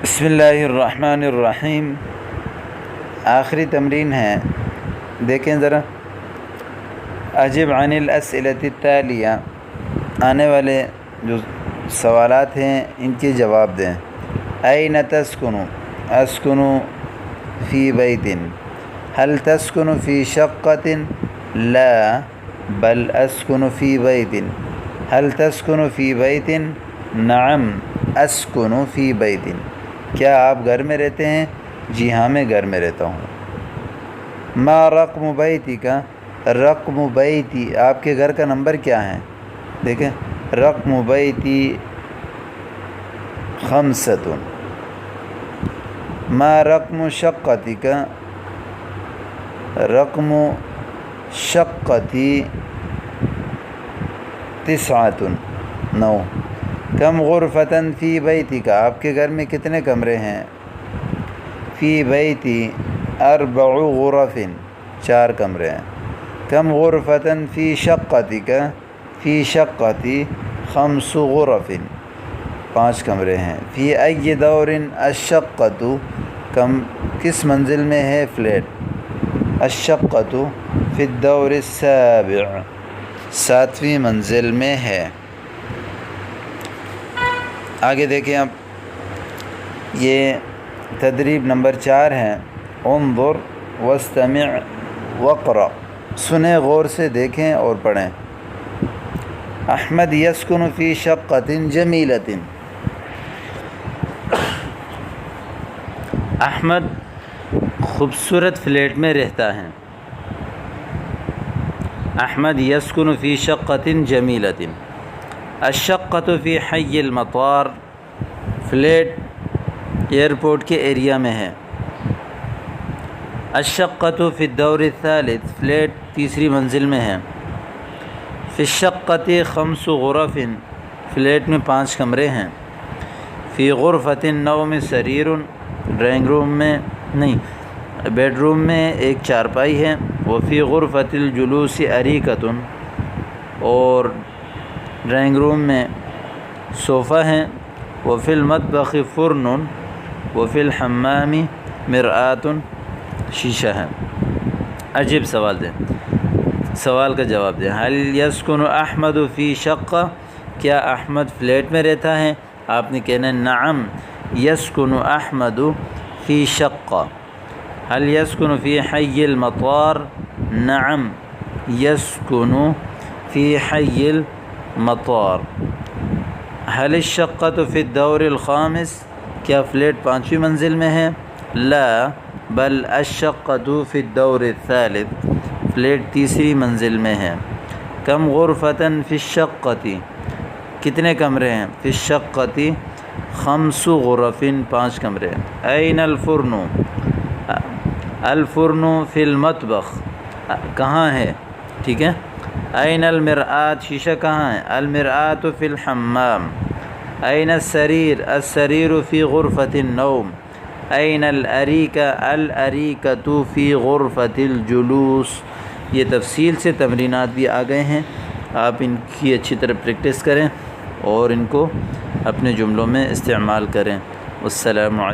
بسم اللہ الرحمن الرحیم۔ آخری تمرین ہے، دیکھیں ذرا۔ اجب عن الاسئلۃ التالیہ، آنے والے جو سوالات ہیں ان کے جواب دیں۔ این تسکن؟ اسکن فی بیت۔ هل تسکن فی شقۃ؟ لا بل اسکن فی بیت۔ هل تسکن فی بیت؟ نعم اسکن فی بیت۔ کیا آپ گھر میں رہتے ہیں؟ جی ہاں میں گھر میں رہتا ہوں۔ ما رقم بیتی کا؟ رقم بیتی، آپ کے گھر کا نمبر کیا ہے؟ دیکھیں، رقم بیتی خمسۃ۔ ما رقم شقتی کا؟ رقم شقتی تسعۃ، 9۔ کم غرفتاً فی بیتی کا؟ آپ کے گھر میں کتنے کمرے ہیں؟ فی بیتی اربع غرف، 4 کمرے ہیں۔ کم غرفتاً فی شقتی کا؟ فی شقتی خمس غرف، 5 کمرے ہیں۔ فی ای دور الشقۃ؟ کس منزل میں ہے فلیٹ؟ الشقۃ فی الدور السابع، 7ویں منزل میں ہے۔ آگے دیکھیں اب، یہ تدریب نمبر 4 ہے۔ انظر واستمع واقرأ، سنیں، غور سے دیکھیں اور پڑھیں۔ احمد یسکن فی شقۃ جمیلۃ۔ احمد خوبصورت فلیٹ میں رہتا ہے۔ احمد یسکن فی شقۃ جمیلۃ۔ الشقۃ فی حی المطار، فلیٹ ایئرپورٹ کے ایریا میں ہے۔ الشقۃ فی الدور الثالث، فلیٹ 3ری منزل میں ہے۔ فی الشقۃ خمس غرف، فلیٹ میں 5 کمرے ہیں۔ فی غرفۃ النوم سریر، ڈرائنگ روم میں نہیں، بیڈ روم میں ایک چارپائی ہے۔ وفی غرفۃ الجلوس اریکۃ، اور ڈرائنگ روم میں صوفہ ہیں۔ وفی المطبخ فرن، وفی الحمام مرآۃ، شیشہ ہے۔ عجیب سوال دیں، سوال کا جواب دیں۔ هل یسکن احمد فی شقہ؟ کیا احمد فلیٹ میں رہتا ہے؟ آپ نے کہنا ہے نعم یسکن احمد فی شقہ۔ هل یسکن فی حی المطار؟ نعم یسکن فی حی المطار۔ هل الشقۃ فی الدور الخامس؟ کیا فلیٹ 5ویں منزل میں ہے؟ لا بل الشقۃ فی الدور الثالث، فلیٹ 3ری منزل میں ہے۔ کم غرفتاً فی الشقۃ؟ کتنے کمرے ہیں؟ فی الشقۃ خمس غرف، 5 کمرے ہیں۔ این الفرن؟ الفرن فی المطبخ، کہاں ہے؟ ٹھیک ہے۔ این المرآۃ؟ شیشہ کہاں ہے؟ المرآۃ فی الحمام۔ این السریر؟ السریر فی غرفۃ النوم۔ این الاریکہ؟ الاریکۃ فی غرفۃ الجلوس۔ یہ تفصیل سے تمرینات بھی آ گئے ہیں، آپ ان کی اچھی طرح پریکٹس کریں اور ان کو اپنے جملوں میں استعمال کریں۔ السلام علیکم۔